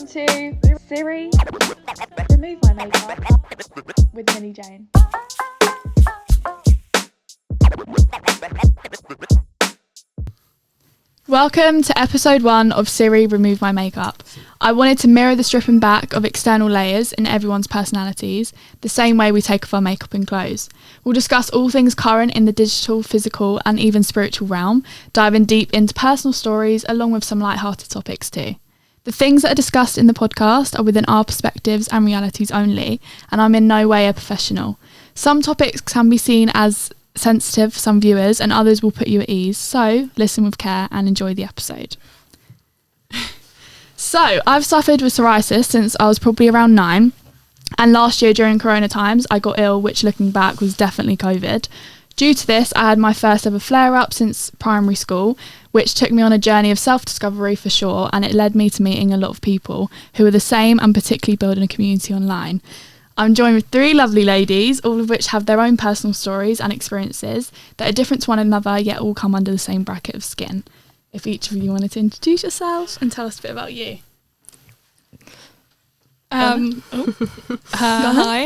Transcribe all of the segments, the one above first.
to Siri, Remove My Makeup with Millie Jane. Welcome to episode 1 of Siri, Remove My Makeup. I wanted to mirror the stripping back of external layers in everyone's personalities, the same way we take off our makeup and clothes. We'll discuss all things current in the digital, physical and even spiritual realm, diving deep into personal stories along with some light-hearted topics too. The things that are discussed in the podcast are within our perspectives and realities only, and I'm in no way a professional. Some topics can be seen as sensitive for some viewers and others will put you at ease, so listen with care and enjoy the episode. So, I've suffered with psoriasis since I was probably around 9, and last year during corona times I got ill, which looking back was definitely COVID. Due to this, I had my first ever flare-up since primary school, which took me on a journey of self-discovery for sure, and it led me to meeting a lot of people who are the same and particularly building a community online. I'm joined with 3 lovely ladies, all of which have their own personal stories and experiences that are different to one another, yet all come under the same bracket of skin. If each of you wanted to introduce yourselves and tell us a bit about you. Hi,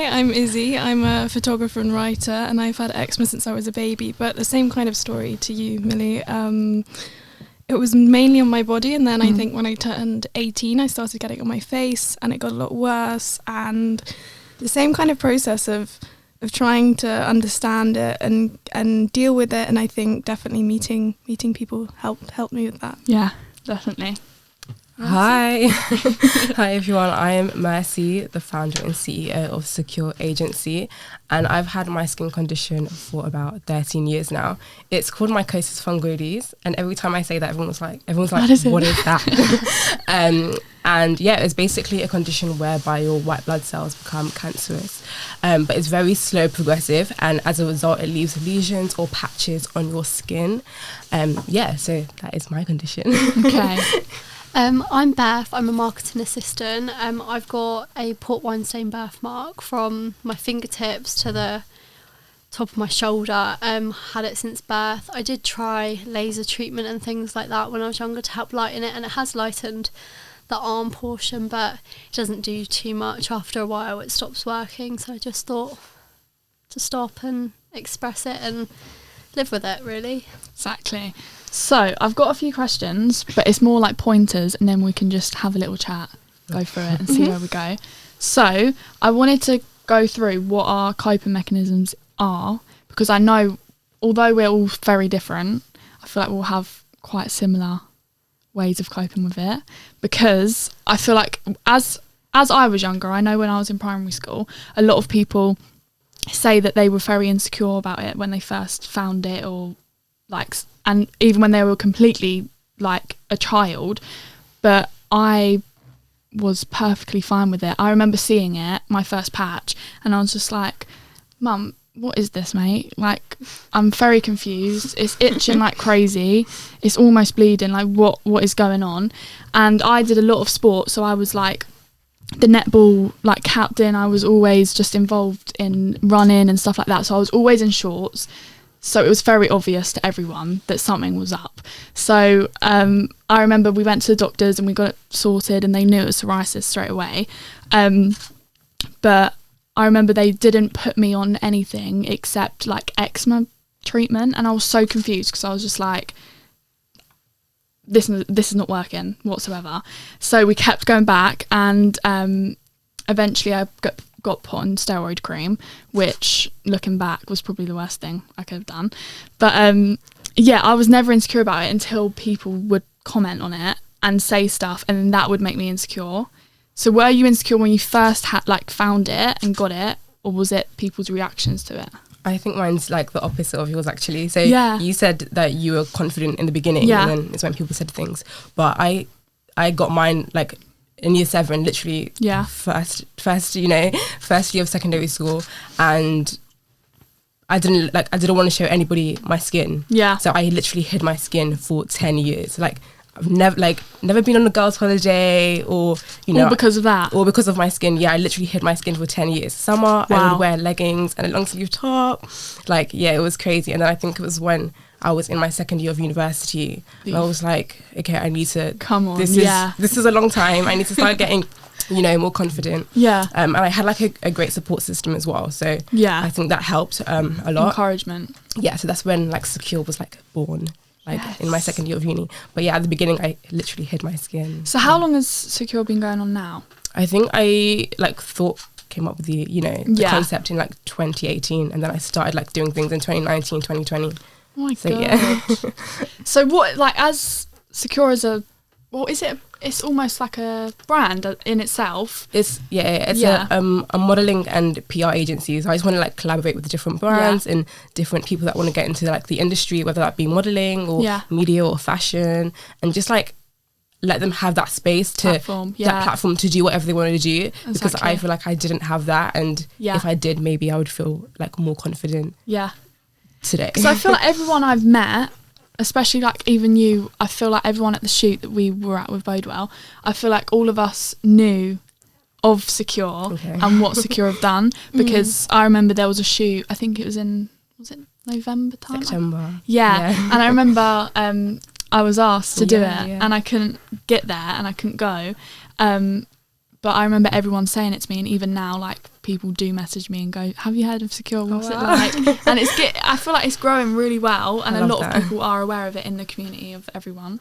I'm Izzy. I'm a photographer and writer, and I've had eczema since I was a baby, but the same kind of story to you, Millie. It was mainly on my body, and then I think when I turned 18, I started getting on my face, and it got a lot worse, and the same kind of process of trying to understand it and deal with it, and I think definitely meeting people helped me with that. Yeah, definitely. Hi. Hi everyone, I am Mercy, the founder and CEO of Secure Agency, and I've had my skin condition for about 13 years now. It's called mycosis fungoides, and every time I say that everyone's like what is that? And yeah, it's basically a condition whereby your white blood cells become cancerous, but it's very slow progressive, and as a result it leaves lesions or patches on your skin. So that is my condition. Okay. I'm Beth, I'm a marketing assistant. I've got a port wine stain birthmark from my fingertips to the top of my shoulder. Had it since birth. I did try laser treatment and things like that when I was younger to help lighten it, and it has lightened the arm portion, but it doesn't do too much. After a while it stops working, so I just thought to stop and express it and live with it, really. Exactly. So I've got a few questions, but it's more like pointers, and then we can just have a little chat, go through it and see where we go. So I wanted to go through what our coping mechanisms are, because I know although we're all very different, I feel like we'll have quite similar ways of coping with it, because I feel like as I was younger, I know when I was in primary school, a lot of people say that they were very insecure about it when they first found it, or like, and even when they were completely like a child, but I was perfectly fine with it. I remember seeing it, my first patch, and I was just like, Mum, what is this, mate? Like, I'm very confused. It's itching like crazy. It's almost bleeding. Like, what is going on? And I did a lot of sport, so I was like the netball like captain. I was always just involved in running and stuff like that. So I was always in shorts. So it was very obvious to everyone that something was up. So I remember we went to the doctors and we got it sorted, and they knew it was psoriasis straight away. But I remember they didn't put me on anything except like eczema treatment, and I was so confused because I was just like, this is not working whatsoever. So we kept going back, and eventually I got put on steroid cream, which looking back was probably the worst thing I could have done. But I was never insecure about it until people would comment on it and say stuff, and then that would make me insecure. So were you insecure when you first found it and got it, or was it people's reactions to it? I think mine's like the opposite of yours actually. So you said that you were confident in the beginning, and then it's when people said things. But I got mine like in year 7, literally first year of secondary school, and I didn't want to show anybody my skin. Yeah. So I literally hid my skin for 10 years. Like I've never been on a girls' holiday, or all because of that, or because of my skin. Yeah, I literally hid my skin for 10 years. Summer, I would wear leggings and a long sleeve top. Like, yeah, it was crazy. And then I think it was when I was in my second year of university. And I was like, okay, I need to. Come on, This is a long time. I need to start getting, more confident. Yeah. And I had like a great support system as well. So Yeah. I think that helped a lot. Encouragement. Yeah. So that's when like Secure was like born, like Yes. in my second year of uni. But yeah, at the beginning, I literally hid my skin. So how long has Secure been going on now? I think I came up with the Yeah. concept in like 2018, and then I started like doing things in 2019, 2020. Oh my So god. yeah. So what, like, as Secure as it's almost like a brand in itself. It's Yeah. a modeling and PR agency. So I just want to like collaborate with different brands and different people that want to get into like the industry, whether that be modeling or Yeah. media or fashion, and just like let them have that space Platform, that platform to do whatever they want to do. Because Exactly. I feel like I didn't have that, and Yeah. if I did, maybe I would feel like more confident Yeah. today. Because I feel like everyone I've met, especially like even you, I feel like everyone at the shoot that we were at with Bodewell, I feel like all of us knew of Secure Okay. and what Secure have done, because I remember there was a shoot, I think it was November time? September. Yeah. And I remember I was asked to do Yeah, it yeah. and I couldn't get there and I couldn't go. But I remember everyone saying it to me, and even now, like, people do message me and go, "Have you heard of Secure? What's it wow. like?" And I feel like it's growing really well, and I a love lot that. of people are aware of it in the community of everyone.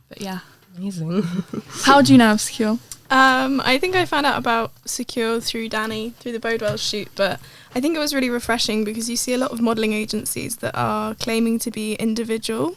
But yeah, Amazing. how do you know of Secure? I think I found out about Secure through Danny, through the Bodewell shoot, but I think it was really refreshing because you see a lot of modelling agencies that are claiming to be individual,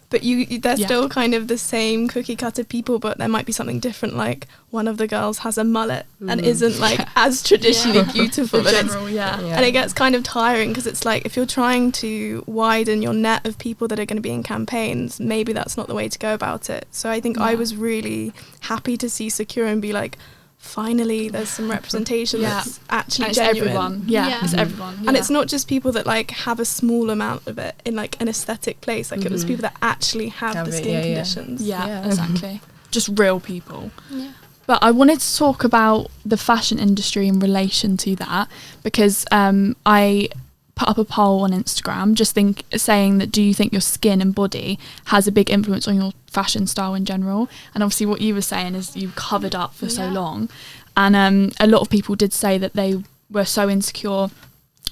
but they're Yeah. still kind of the same cookie cutter people, but there might be something different, like one of the girls has a mullet and isn't like as traditionally beautiful. In and it's- general, yeah. Yeah. And it gets kind of tiring because it's like if you're trying to widen your net of people that are going to be in campaigns, maybe that's not the way to go about it. So I think I Yeah. was really happy to see Secure and be like, finally, there's some representation Yeah. that's actually And it's genuine. everyone. Yeah, Yeah. it's everyone. And yeah. it's not just people that like have a small amount of it in like an aesthetic place. Like it was people that actually have Have the it, skin yeah, yeah. conditions. Yeah, Yeah. exactly. Just real people. Yeah. But I wanted to talk about the fashion industry in relation to that, because I put up a poll on Instagram saying that, do you think your skin and body has a big influence on your fashion style in general? And obviously what you were saying is you covered up for so Yeah. long, and a lot of people did say that they were so insecure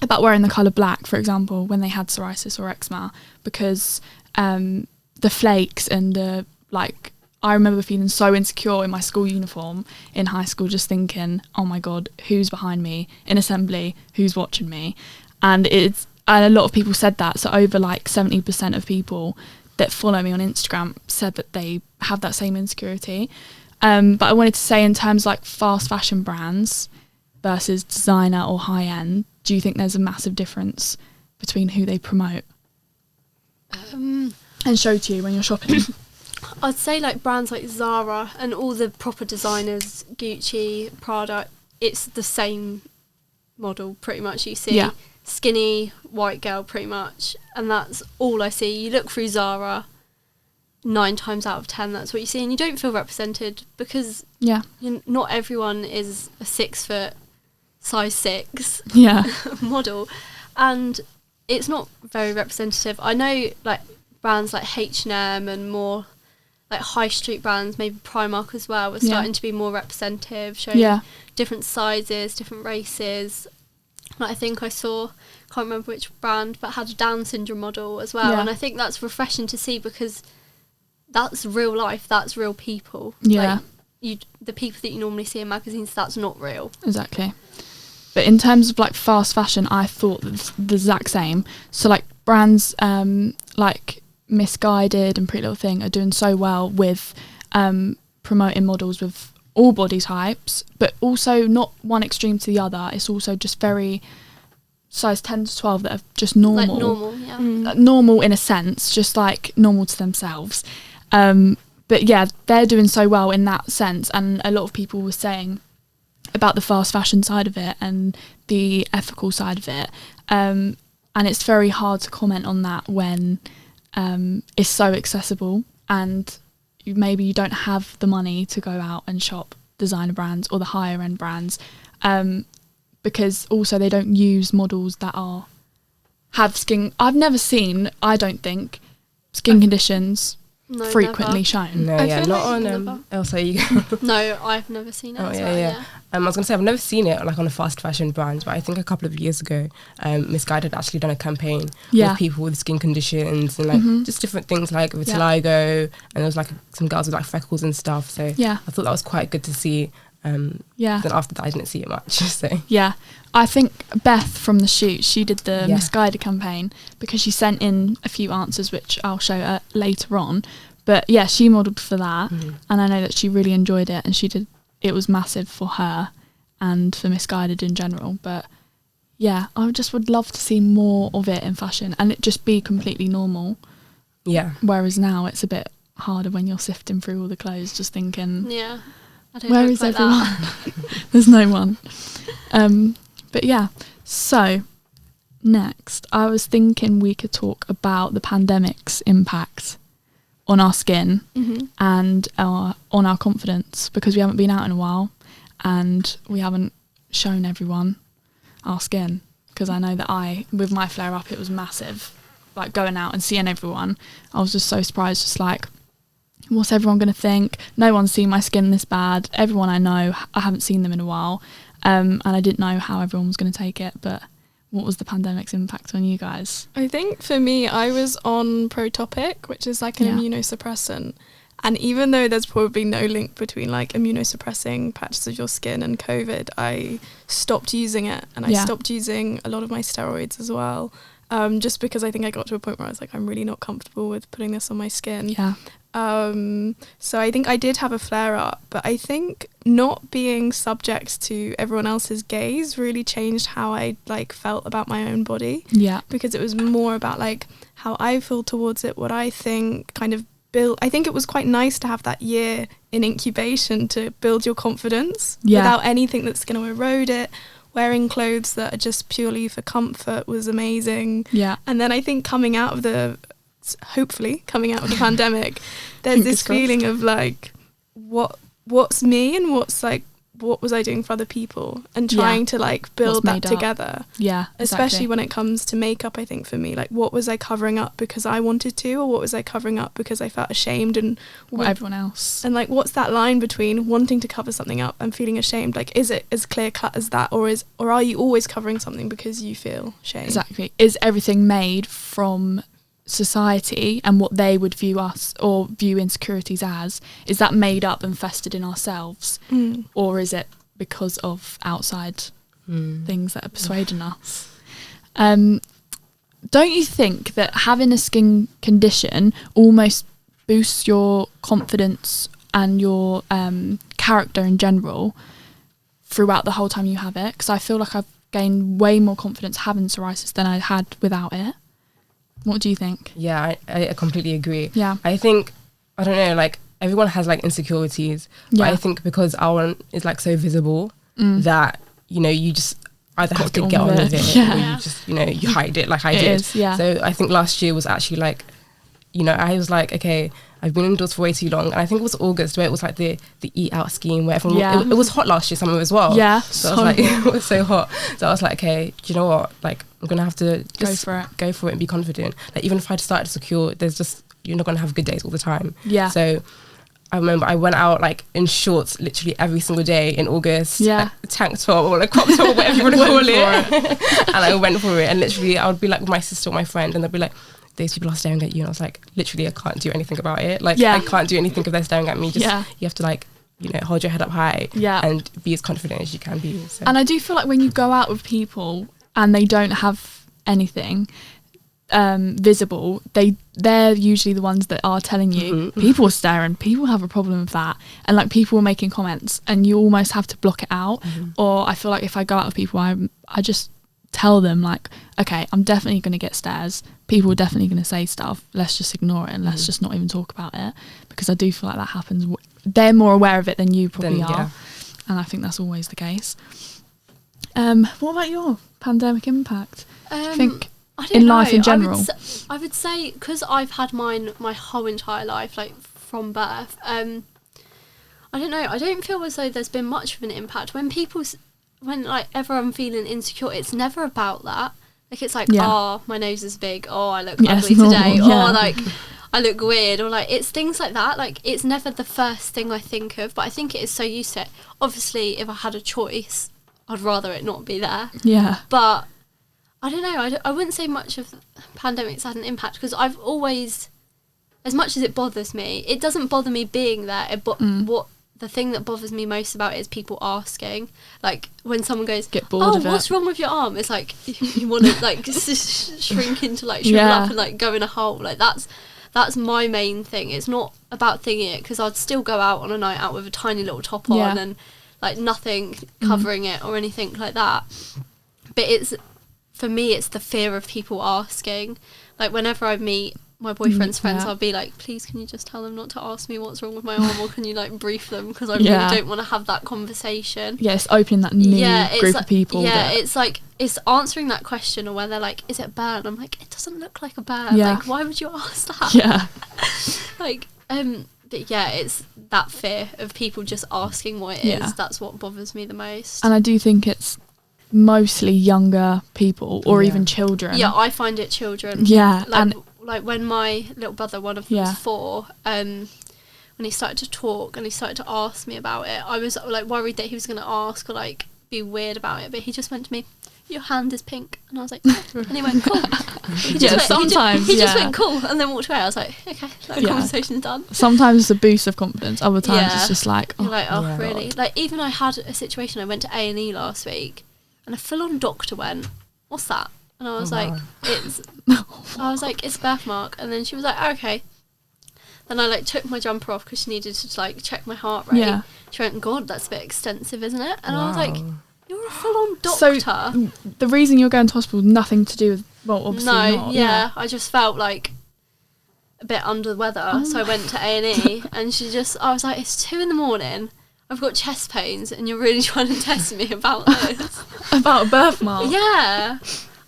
about wearing the colour black, for example, when they had psoriasis or eczema, because the flakes and the, like, I remember feeling so insecure in my school uniform in high school, just thinking, oh my God, who's behind me in assembly? Who's watching me? And a lot of people said that. So over like 70% of people that follow me on Instagram said that they have that same insecurity. But I wanted to say, in terms of like fast fashion brands versus designer or high end, do you think there's a massive difference between who they promote and show to you when you're shopping? I'd say like brands like Zara and all the proper designers, Gucci, Prada, it's the same model pretty much you see. Yeah. Skinny, white girl pretty much. And that's all I see. You look through Zara, 9 times out of 10 that's what you see, and you don't feel represented because Yeah. not everyone is a 6 foot, size 6 Yeah. model, and it's not very representative. I know like brands like H&M and more like high street brands, maybe Primark as well, were Yeah. starting to be more representative, showing Yeah. different sizes, different races. Like I think I saw, can't remember which brand, but had a Down syndrome model as well. Yeah. And I think that's refreshing to see because that's real life, that's real people. Yeah. Like, the people that you normally see in magazines, that's not real. Exactly. But in terms of like fast fashion, I thought the exact same. So like brands like Misguided and Pretty Little Thing are doing so well with promoting models with all body types, but also not one extreme to the other. It's also just very size 10 to 12 that are just normal. Like normal, yeah. Normal in a sense, just like normal to themselves. But yeah, they're doing so well in that sense, and a lot of people were saying about the fast fashion side of it and the ethical side of it, and it's very hard to comment on that when it's so accessible and maybe you don't have the money to go out and shop designer brands or the higher end brands, because also they don't use models that have skin. I've never seen, I don't think, skin conditions No, frequently never. shown? No, I yeah, feel not like on. never. Elsa, you. No, I've never seen it. Oh, as yeah, well, yeah. I was gonna say I've never seen it like on a fast fashion brand, but I think a couple of years ago, Missguided had actually done a campaign Yeah. with people with skin conditions and like Mhm. just different things like vitiligo, and there was like some girls with like freckles and stuff. So Yeah. I thought that was quite good to see. Yeah. Then after that, I didn't see it much. So Yeah, I think Beth from the shoot, she did the Yeah. Misguided campaign because she sent in a few answers, which I'll show her later on. But yeah, she modelled for that, and I know that she really enjoyed it, and it was massive for her and for Misguided in general. But yeah, I just would love to see more of it in fashion and it just be completely normal. yeah, Whereas now it's a bit harder when you're sifting through all the clothes, just thinking, Yeah. I don't where look is like everyone? that. There's no one. But yeah, so next, I was thinking we could talk about the pandemic's impact on our skin Mhm. and on our confidence, because we haven't been out in a while and we haven't shown everyone our skin. Because I know that with my flare up, it was massive. Like going out and seeing everyone, I was just so surprised, just like, what's everyone going to think? No one's seen my skin this bad. Everyone I know, I haven't seen them in a while. And I didn't know how everyone was going to take it. But what was the pandemic's impact on you guys? I think for me, I was on Protopic, which is like an Yeah. immunosuppressant. And even though there's probably no link between like immunosuppressing patches of your skin and COVID, I stopped using it, and I Yeah. stopped using a lot of my steroids as well. Just because I think I got to a point where I was like, I'm really not comfortable with putting this on my skin. Yeah. So I think I did have a flare up, but I think not being subject to everyone else's gaze really changed how I like felt about my own body, Yeah. because it was more about like how I feel towards it, what I think kind of build. I think it was quite nice to have that year in incubation to build your confidence without anything that's going to erode it. Wearing clothes that are just purely for comfort was amazing. Yeah. And then I think hopefully coming out of the pandemic, there's Fingers this crossed. feeling of like, what's me and what's like, what was I doing for other people, and trying to like build What's made that up. together. Yeah. Especially exactly. when it comes to makeup, I think for me, like what was I covering up because I wanted to, or what was I covering up because I felt ashamed and What everyone else. and like what's that line between wanting to cover something up and feeling ashamed? Like is it as clear cut as that, or are you always covering something because you feel shame? Exactly. Is everything made from society and what they would view us or view insecurities as? Is that made up and festered in ourselves? Mm. Or is it because of outside things that are persuading us? Don't you think that having a skin condition almost boosts your confidence and your character in general throughout the whole time you have it? Because I feel like I've gained way more confidence having psoriasis than I had without it. What do you think? yeah, I completely agree. Yeah. I think, I don't know, like everyone has like insecurities, but Yeah. I think because our one is like so visible that, you know, you just either have to get on with it Yeah. or you just, you know, you hide it like I It did. is, yeah. So I think last year was actually like, you know, I was like, okay, I've been indoors for way too long. And I think it was August where it was like the eat out scheme where everyone, Yeah. it was hot last year, summer as well. Yeah, So I was like, it was so hot. So I was like, okay, do you know what? Like, I'm going to have to just Go for it. and be confident. Like, even if I started to secure, there's just, you're not going to have good days all the time. Yeah. So I remember I went out like in shorts literally every single day in August. Yeah. A tank top or a crop top or whatever you want to call it. And I went for it. And literally I would be like with my sister or my friend and they'd be like, these people are staring at you. And I was like, literally, I can't do anything about it. Like, Yeah. I can't do anything if they're staring at me. Just, Yeah. you have to like, you know, hold your head up high Yeah. and be as confident as you can be. So. And I do feel like when you go out with people and they don't have anything visible, they're usually the ones that are telling you people are staring, people have a problem with that, and like people are making comments and you almost have to block it out. Or I feel like if I go out with people, I just tell them like, okay, I'm definitely going to get stares, people are definitely going to say stuff, let's just ignore it and let's just not even talk about it, because I do feel like that happens. They're more aware of it than you probably Then, are. yeah. And I think that's always the case. What about your pandemic impact? Do you think I don't in know. life in general? I would say because I've had mine my whole entire life, like from birth. I don't know. I don't feel as though there's been much of an impact when when like ever I'm feeling insecure. It's never about that. Like it's like, Yeah. oh, my nose is big. Oh, I look Yeah, ugly it's normal, today. yeah. Or like, I look weird, or like it's things like that. Like it's never the first thing I think of, but I think it is so used to it. Obviously, if I had a choice, I'd rather it not be there. Yeah. But I don't know. I wouldn't say much of pandemics had an impact, because I've always, as much as it bothers me, it doesn't bother me being there. What the thing that bothers me most about it is people asking. Like when someone goes, Get bored of it. What's wrong with your arm? It's like you want to like just shrink into like shrivel up and like go in a hole. Like that's my main thing. It's not about thinking it, because I'd still go out on a night out with a tiny little top on and like nothing covering it or anything like that. But it's, for me, it's the fear of people asking. Like whenever I meet my boyfriend's friends, I'll be like, please can you just tell them not to ask me what's wrong with my arm, or can you like brief them, because I really don't want to have that conversation. Yeah, it's opening that new group of people. Yeah, it's like, it's answering that question, or where they're like, is it a burn? I'm like, it doesn't look like a burn. Yeah. Like, why would you ask that? Yeah. Like, but yeah, it's that fear of people just asking what it is. That's what bothers me the most. And I do think it's mostly younger people, or even children. Yeah, I find it children. Yeah. Like when my little brother, one of them was 4, when he started to talk and he started to ask me about it, I was like worried that he was going to ask or like be weird about it, but he just went to me, your hand is pink, and I was like, oh. And he went, cool. He just went cool, and then walked away. I was like, okay, that conversation's done. Sometimes it's a boost of confidence, other times it's just like, you're like, oh really? Like even I had a situation, I went to A&E last week, and a full-on doctor went, what's that? And I was it's birthmark. And then she was like, oh, okay. Then I like took my jumper off because she needed to like check my heart rate. Yeah. She went, God, that's a bit extensive, isn't it? And I was like, you're a full-on doctor. So the reason you're going to hospital, nothing to do with, well, obviously not. Yeah, I just felt like a bit under the weather. So I went to A&E and I was like, it's 2 a.m. I've got chest pains and you're really trying to test me about this. About a birthmark? Yeah.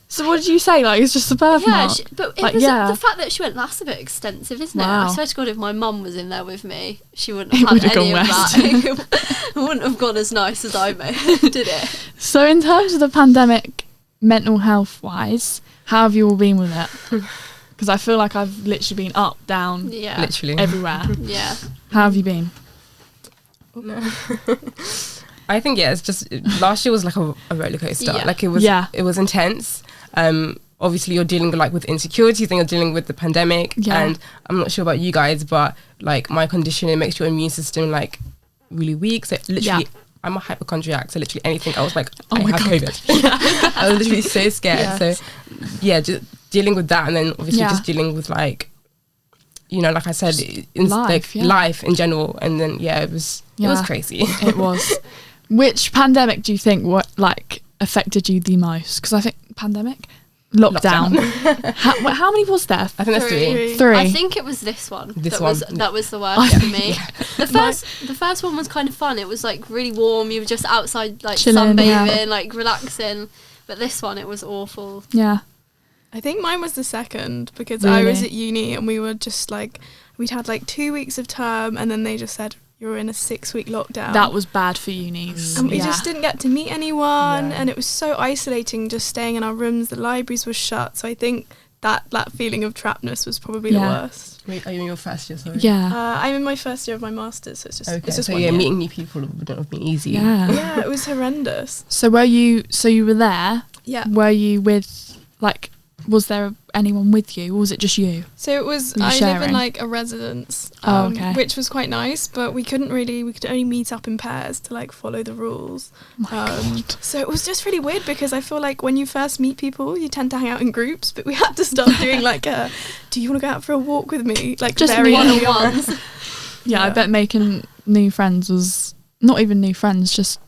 So what did you say? Like, it's just a birthmark? Yeah, but it was the fact that she went, that's a bit extensive, isn't it? I swear to God, if my mum was in there with me, she wouldn't have had any of that. It wouldn't have gone as nice as I made, did it? So in terms of the pandemic, mental health-wise, how have you all been with it? Because I feel like I've literally been up, down, literally everywhere. Yeah. How have you been? No. I think it's just last year was like a roller coaster. Like it was intense. Obviously you're dealing with insecurities, and you're dealing with the pandemic, and I'm not sure about you guys, but like my condition, it makes your immune system like really weak. So literally I'm a hypochondriac, so literally anything I was like, I have COVID. I was literally so scared. So just dealing with that, and then obviously just dealing with like, you know, like I said, life in general, and then it was crazy. It was. Which pandemic do you think affected you the most? Because I think lockdown. How many was there? I think there's 3. I think it was this one. That was the worst for me. The first one was kind of fun. It was like really warm. You were just outside like chilling, sunbathing, like relaxing. But this one, it was awful. Yeah. I think mine was the second, because I was at uni and we were just like, we'd had like 2 weeks of term, and then they just said, you're in a 6-week lockdown. That was bad for unis. And we just didn't get to meet anyone, and it was so isolating just staying in our rooms. The libraries were shut, so I think that feeling of trappedness was probably the worst. Wait, are you in your first year? Sorry. Yeah. I'm in my first year of my master's, so it's just so 1 year. Meeting new people wouldn't have been easy. Yeah, it was horrendous. So you were there? Yeah. Were you with was there anyone with you, or was it just you? So it was, I live in like a residence, which was quite nice, but we could only meet up in pairs to like follow the rules. Oh my God. So it was just really weird, because I feel like when you first meet people, you tend to hang out in groups, but we had to start doing like do you want to go out for a walk with me? Like just very one-on-ones. I bet making new friends was, not even new friends, just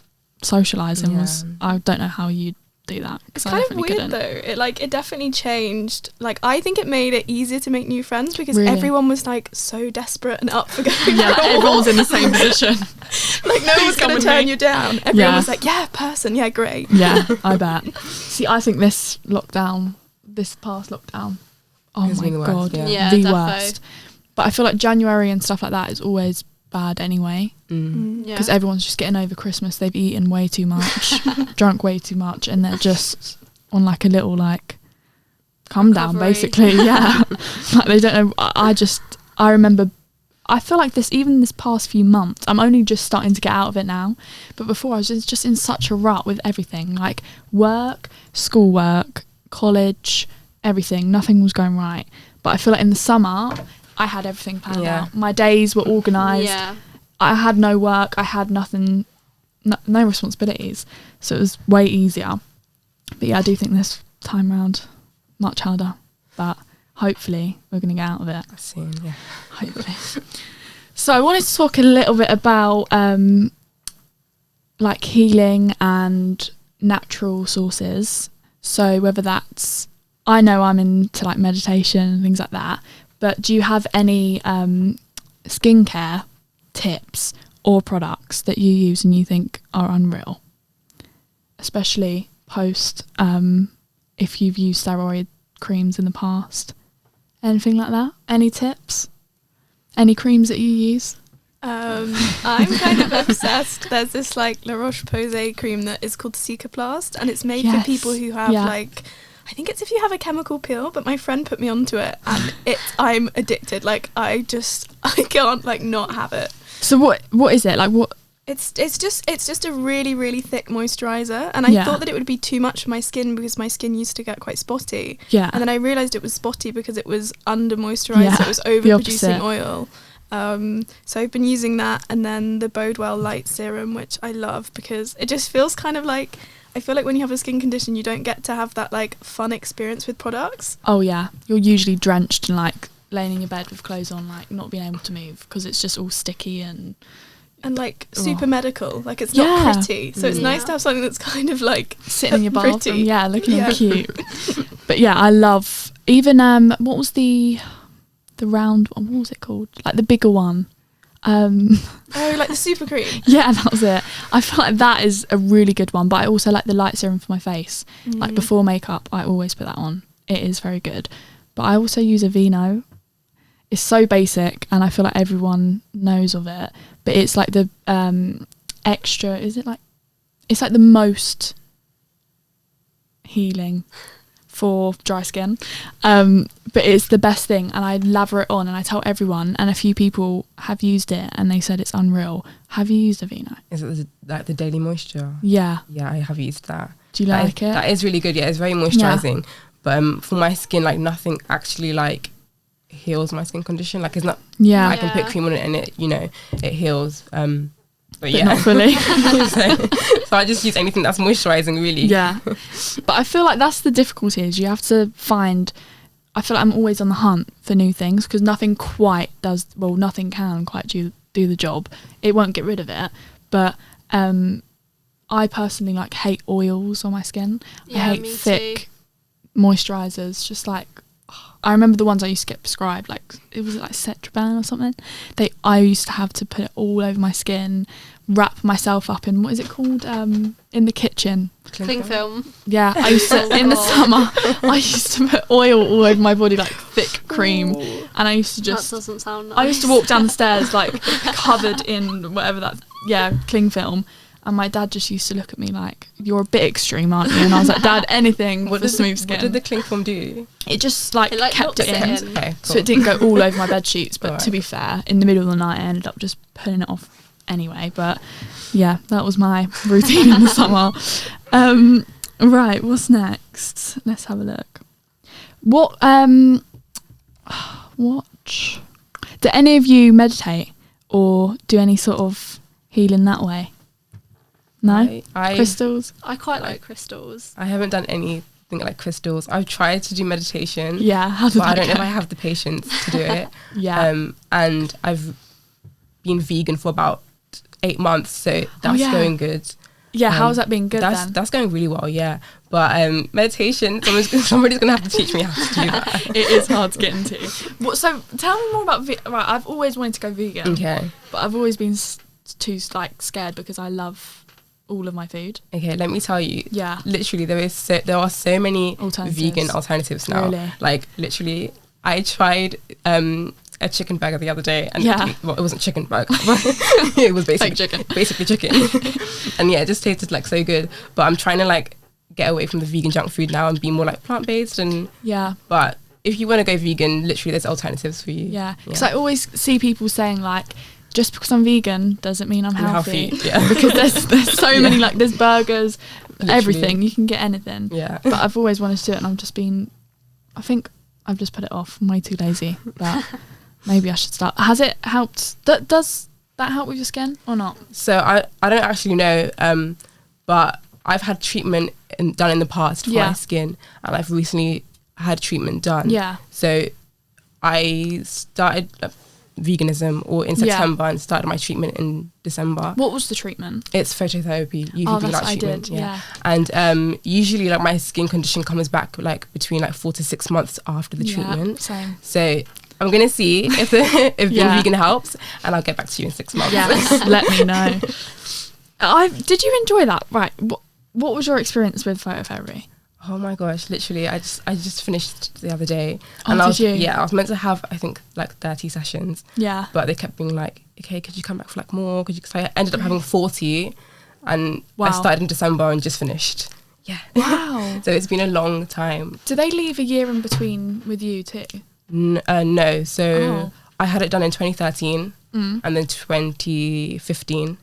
socialising was, I don't know how you'd do that. It's kind of weird though. It definitely changed. Like I think it made it easier to make new friends, because everyone was like so desperate and up for going. Everyone was in the same position. Like no one's gonna turn you down. Everyone was like, great. Yeah, I bet. See, I think this past lockdown, oh my God, the worst. But I feel like January and stuff like that is always bad anyway, because everyone's just getting over Christmas. They've eaten way too much, drunk way too much, and they're just on like a little like come down, Recovery. basically. Yeah. Like they don't know. I remember, I feel like even this past few months, I'm only just starting to get out of it now. But before I was just in such a rut with everything, like work, schoolwork, college, everything. Nothing was going right. But I feel like in the summer, I had everything planned out. My days were organised. Yeah. I had no work. I had nothing, no responsibilities. So it was way easier. But yeah, I do think this time round, much harder. But hopefully we're going to get out of it. Soon, yeah. Hopefully. So I wanted to talk a little bit about like healing and natural sources. So whether that's, I know I'm into like meditation and things like that, but do you have any skincare tips or products that you use and you think are unreal? Especially post if you've used steroid creams in the past. Anything like that? Any tips? Any creams that you use? I'm kind of obsessed. There's this like La Roche-Posay cream that is called Cicaplast, and it's made for people who have like, I think it's if you have a chemical peel, but my friend put me onto it, and I'm addicted. Like I can't like not have it. So what is it? Like what? It's just a really, really thick moisturiser, and I thought that it would be too much for my skin because my skin used to get quite spotty. Yeah. And then I realised it was spotty because it was under moisturised, so it was overproducing oil. So I've been using that, and then the Bodewell Light Serum, which I love because it just feels kind of like, I feel like when you have a skin condition, you don't get to have that like fun experience with products. Oh yeah, you're usually drenched and like laying in your bed with clothes on, like not being able to move because it's just all sticky and like super medical, like it's not pretty, so it's nice to have something that's kind of like sitting in your bathroom, pretty. Looking all cute. But yeah, I love even what was the round one? What was it called? Like the bigger one. Oh, like the super cream. Yeah, that was it. I feel like that is a really good one. But I also like the light serum for my face. Like before makeup, I always put that on. It is very good. But I also use Aveeno. It's so basic, and I feel like everyone knows of it. But it's like the extra. Is it like? It's like the most healing for dry skin. But it's the best thing, and I lather it on, and I tell everyone. And a few people have used it, and they said it's unreal. Have you used Aveeno? Is it like the Daily Moisture? Yeah. Yeah, I have used that. Do you like it? That is really good. Yeah, it's very moisturising. Yeah. But for my skin, like nothing actually like heals my skin condition. Like it's not. Yeah. I can put cream on it, and it it heals. But not fully. so I just use anything that's moisturising, really. Yeah. But I feel like that's the difficulty, is you have to find. I feel like I'm always on the hunt for new things because nothing can quite do the job. It won't get rid of it. But I personally like hate oils on my skin. Yeah, I hate thick moisturisers. Just like, I remember the ones I used to get prescribed, like it was like Cetraban or something. I used to have to put it all over my skin, wrap myself up in, what is it called, in the kitchen? Cling film. Yeah, I used to in the summer. I used to put oil all over my body, like thick cream, and I used to just. That doesn't sound nice. I used to walk down the stairs like covered in whatever that. Yeah, cling film. And my dad just used to look at me like, "You're a bit extreme, aren't you?" And I was like, "Dad, anything for smooth skin." What did the cling film do? It just like kept it in, okay, cool. so it didn't go all over my bed sheets. But to be fair, in the middle of the night, I ended up just pulling it off anyway. But yeah, that was my routine in the summer. Right, what's next? Let's have a look. What watch? Do any of you meditate or do any sort of healing that way? No? Crystals? I quite like crystals. I haven't done anything like crystals. I've tried to do meditation. Yeah, but I don't know if I have the patience to do it. Yeah. And I've been vegan for about 8 months, so that's going good. Yeah, how's that been good then? That's going really well, yeah. But meditation, somebody's going to have to teach me how to do that. It is hard to get into. So tell me more about right, I've always wanted to go vegan. Okay. But I've always been too scared because I love all of my food. Okay, let me tell you. Yeah. Literally, there are so many vegan alternatives now. Really? Like, literally, I tried a chicken burger the other day, and it wasn't chicken burger, but it was basically chicken. And yeah, it just tasted like so good. But I'm trying to like get away from the vegan junk food now and be more like plant-based. And Yeah. but if you want to go vegan, literally there's alternatives for you. Yeah. Because I always see people saying like, just because I'm vegan doesn't mean I'm healthy. Yeah. Because there's so many, like there's burgers, Literally. everything. You can get anything. Yeah. But I've always wanted to do it, and I think I've just put it off. I'm way too lazy. But maybe I should start. Has it helped? Does that help with your skin or not? So I don't actually know, but I've had treatment done in the past for my skin, and I've recently had treatment done. Yeah. So I started veganism in September and started my treatment in December. What was the treatment? It's phototherapy, UVB Oh, that's light what I treatment. did. Yeah. And usually like my skin condition comes back like between like 4 to 6 months after the treatment. Same. So I'm gonna see if being vegan helps, and I'll get back to you in 6 months. Yes, let me know. Did you enjoy that? Right. What was your experience with phototherapy? Oh my gosh, literally, I just finished the other day. Oh, and did you? Yeah, I was meant to have, I think, like 30 sessions. Yeah. But they kept being like, okay, could you come back for like more? So I ended up having 40, and Wow. I started in December and just finished. Yeah. Wow. So it's been a long time. Do they leave a year in between with you too? No, so Oh. I had it done in 2013 and then 2015.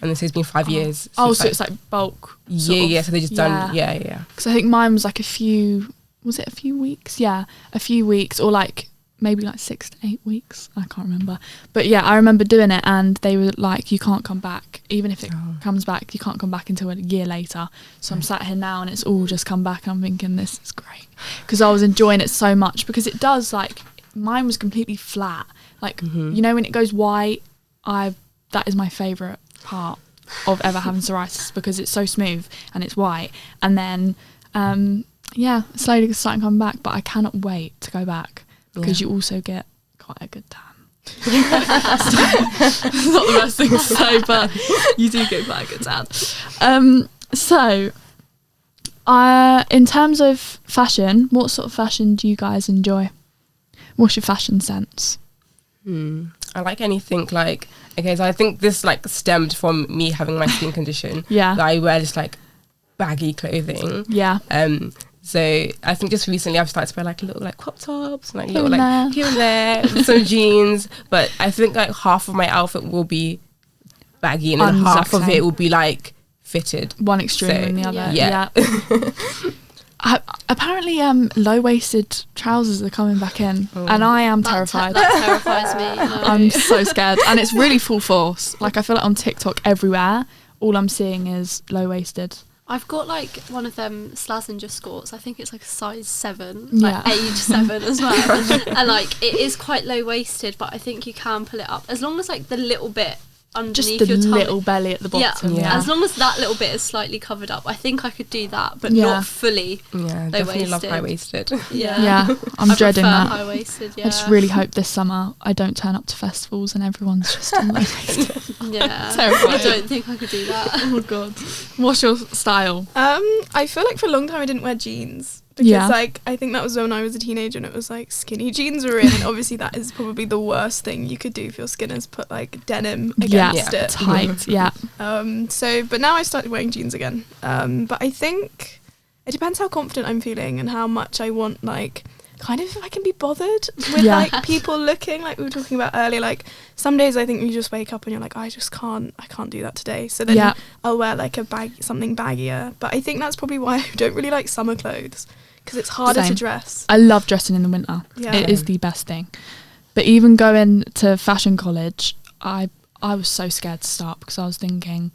And then so it's been 5 years. So it's like bulk. Yeah, so they just done, yeah. Because I think mine was like a few weeks? Yeah, a few weeks, or like maybe like 6 to 8 weeks. I can't remember. But yeah, I remember doing it, and they were like, you can't come back. Even if it comes back, you can't come back until a year later. So I'm sat here now and it's all just come back. I'm thinking, this is great. Because I was enjoying it so much, because it does, like, mine was completely flat. Like, you know, when it goes white, that is my favourite part of ever having psoriasis, because it's so smooth and it's white. And then slowly starting to come back, but I cannot wait to go back, because you also get quite a good tan. It's not the best thing to say, but you do get quite a good tan. So in terms of fashion, what sort of fashion do you guys enjoy? What's your fashion sense? I like anything like, okay, so I think this like stemmed from me having my skin condition. Yeah. That I wear just like baggy clothing. Yeah. So I think just recently I've started to wear like little like crop tops, like little Here and like here and there, some jeans. But I think like half of my outfit will be baggy, and then half of it will be like fitted. One extreme So, and the other. yeah. Apparently, low-waisted trousers are coming back in, and I am terrified. That terrifies me. No. I'm so scared, and it's really full force. Like, I feel like on TikTok everywhere, all I'm seeing is low-waisted. I've got like one of them Slazenger skirts. I think it's like a size 7, like age 7 as well. And like it is quite low waisted, but I think you can pull it up as long as like the little bit underneath Just the your tummy. little belly at the bottom. Yeah. As long as that little bit is slightly covered up, I think I could do that, but Yeah. not fully. Yeah, definitely love Low-waisted. high waisted. Yeah, I'm I dreading prefer that. high waisted. Yeah. I just really hope this summer I don't turn up to festivals and everyone's just on low-waisted. Yeah. Terrifying. I don't think I could do that. Oh God. What's your style? I feel like for a long time I didn't wear jeans, because Yeah. like I think that was when I was a teenager, and it was like skinny jeans were in, and obviously that is probably the worst thing you could do for your skin, is put like denim against it. Tight. Yeah. But now I started wearing jeans again. But I think it depends how confident I'm feeling and how much I want, like, kind of if I can be bothered with like people looking, like we were talking about earlier. Like some days I think you just wake up and you're like, I can't do that today. So then I'll wear like something baggier. But I think that's probably why I don't really like summer clothes, because it's harder to Same. dress. I love dressing in the winter. Yeah. It is the best thing. But even going to fashion college, I was so scared to start, because I was thinking,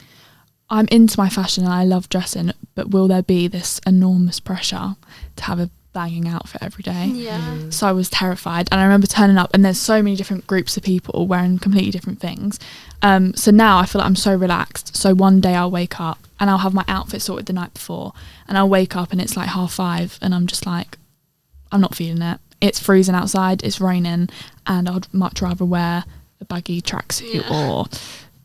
I'm into my fashion and I love dressing, but will there be this enormous pressure to have a banging outfit every day? Yeah. So I was terrified, and I remember turning up and there's so many different groups of people wearing completely different things. So now I feel like I'm so relaxed. So one day I'll wake up and I'll have my outfit sorted the night before, and I'll wake up and it's like 5:30 and I'm just like, I'm not feeling it. It's freezing outside, it's raining, and I'd much rather wear a baggy tracksuit or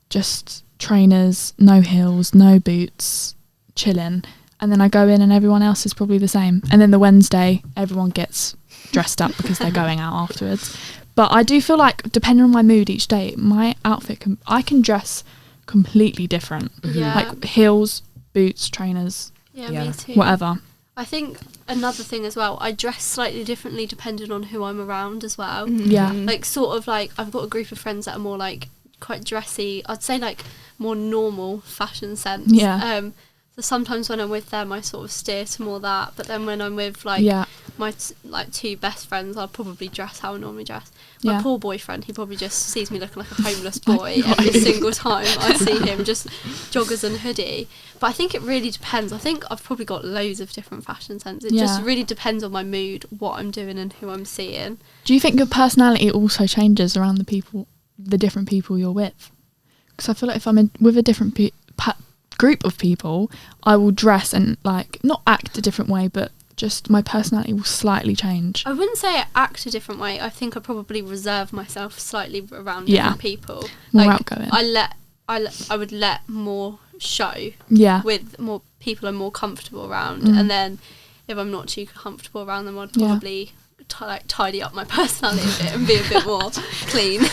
just trainers, no heels, no boots, chilling. And then I go in and everyone else is probably the same. And then the Wednesday, everyone gets dressed up because they're going out afterwards. But I do feel like, depending on my mood each day, my outfit I can dress completely different. Yeah. Like heels, boots, trainers, Yeah, Yeah. me too. whatever. I think another thing as well, I dress slightly differently depending on who I'm around as well. Yeah. Like sort of like I've got a group of friends that are more like quite dressy. I'd say like more normal fashion sense. Yeah. So sometimes when I'm with them, I sort of steer to more that. But then when I'm with like Yeah. my like two best friends, I'll probably dress how I normally dress. My Yeah. poor boyfriend, he probably just sees me looking like a homeless boy every single time I see him, just joggers and hoodie. But I think it really depends. I think I've probably got loads of different fashion sense. It just Yeah. really depends on my mood, what I'm doing, and who I'm seeing. Do you think your personality also changes around the different people you're with? Because I feel like if I'm with a different group of people, I will dress and like not act a different way, but just my personality will slightly change. I wouldn't say I act a different way. I think I probably reserve myself slightly around Yeah. different people. More Like, outgoing. I would let more show Yeah. with more people I'm more comfortable around, Mm. and then if I'm not too comfortable around them, I'd Yeah. probably tidy up my personality a bit and be a bit more clean.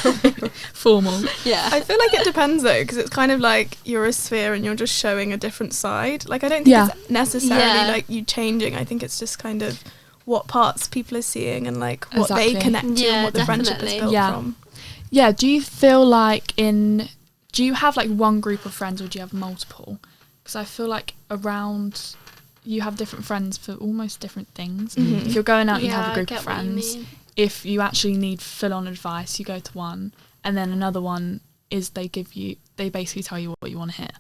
Formal. Yeah. I feel like it depends though, because it's kind of like you're a sphere and you're just showing a different side. Like I don't think Yeah. it's necessarily Yeah. like you changing. I think it's just kind of what parts people are seeing and like what Exactly. they connect to Yeah, and what the friendship is definitely. built Yeah. from. Yeah. Do you feel like do you have like one group of friends or do you have multiple? Because I feel like around you have different friends for almost different things. Mhm. If you're going out, you Yeah, have a I group get of what you friends. mean. If you actually need full-on advice, you go to one, and then another one is they basically tell you what you want to hear.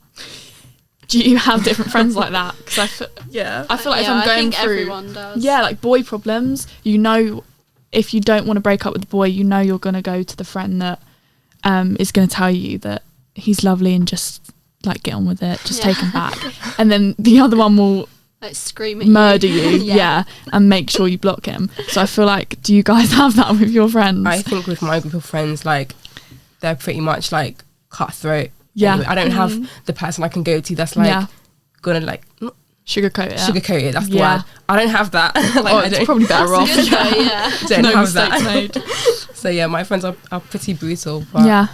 Do you have different friends like that? Because I feel like if I'm I going think through, everyone does. yeah, like boy problems, if you don't want to break up with the boy, you're going to go to the friend that is going to tell you that he's lovely and just like get on with it, just take him back, and then the other one will Like scream at murder you, Yeah. yeah, and make sure you block him. So I feel like, do you guys have that with your friends? I think with my group of friends, like they're pretty much like cutthroat. Yeah. Anyway, I don't have the person I can go to that's like Yeah. gonna like Sugarcoat it. sugarcoat it. That's the Yeah. word. I don't have that. like, Oh, I it's don't, probably better off. Good though, yeah. don't No have mistakes that. made. So yeah, my friends are pretty brutal. But Yeah.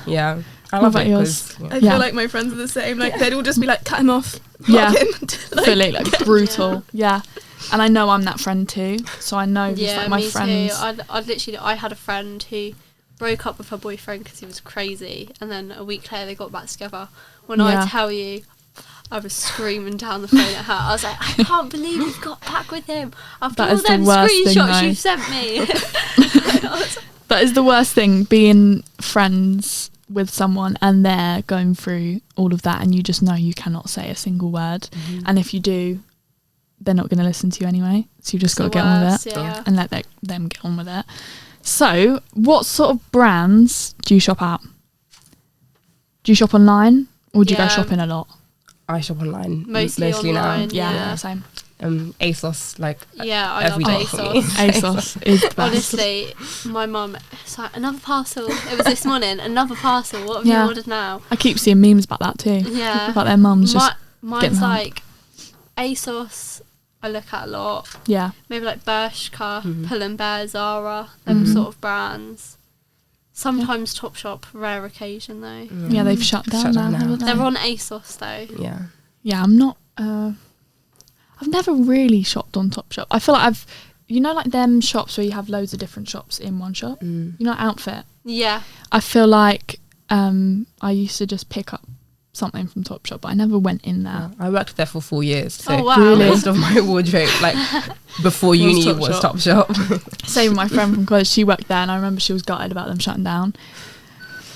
I What love about it yours? 'cause, I Yeah. feel like my friends are the same. Like they'd all just be like, cut him off. Yeah. block him, like, Fully like brutal. Yeah. And I know I'm that friend too. So I know just Yeah, like my me friends. too. I had a friend who broke up with her boyfriend because he was crazy, and then a week later they got back together. When Yeah. I tell you, I was screaming down the phone at her. I was like, I can't believe you've got back with him after That all is the them worst thing, screenshots though. you sent me. That is the worst thing, being friends with someone and they're going through all of that and you just know you cannot say a single word. Mm-hmm. And if you do, they're not going to listen to you anyway. So you just got to get on with it Yeah. and let them get on with it. So what sort of brands do you shop at? Do you shop online or do you go Yeah. shopping a lot? I shop online Mostly online. now. Yeah. Same. ASOS, like Yeah, I every love day for ASOS. me. ASOS is the best. Honestly, my mum, it's like, another parcel. It was this morning, another parcel. What have Yeah. you ordered now? I keep seeing memes about that too. Yeah. About their mums just Mine's getting home. like ASOS, I look at a lot. yeah. Maybe like Bershka, Mhm. Pull and Bear, Zara, them Mhm. sort of brands. Sometimes Topshop, rare occasion though. Yeah, they've shut down Shut now, down now. haven't they? They're on ASOS though. Yeah. Yeah, I'm not. I've never really shopped on Topshop. I feel like like them shops where you have loads of different shops in one shop. Mm. You know, Outfit. Yeah. I feel like I used to just pick up something from Topshop, but I never went in there. I worked there for 4 years. So Oh wow. Really? most of my wardrobe, like before Was uni, Topshop. was Topshop. Same with my friend from college. She worked there, and I remember she was gutted about them shutting down.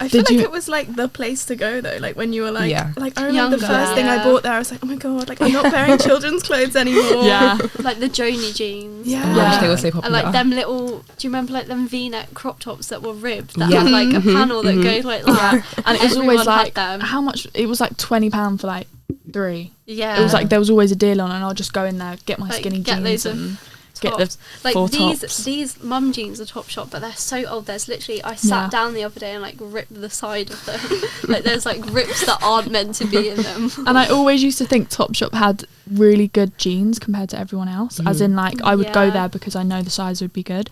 I feel Did like you- it was like the place to go though. Like when you were like, Yeah. like I remember the Younger. first thing I Yeah. bought there. I was like, oh my god, like I'm not wearing children's clothes anymore. Yeah, Like the Joni jeans. Yeah. I Yeah. wish they were so And popular. like them little, do you remember like them V-neck crop tops that were ribbed that Yeah. had like a Mhm, panel that mhm. goes like that? and it was Everyone always had like them. how much? It was like £20 for like 3. Yeah. It was like there was always a deal on, and I'll just go in there, get my Like, skinny get jeans, loads of and get the tops. Like 4 these tops. these mum jeans are Topshop, but they're so old. There's literally I sat Yeah. down the other day and like ripped the side of them. Like there's like rips that aren't meant to be in them. And I always used to think Topshop had really good jeans compared to everyone else. As in, like, I would go Yeah. there because I know the size would be good.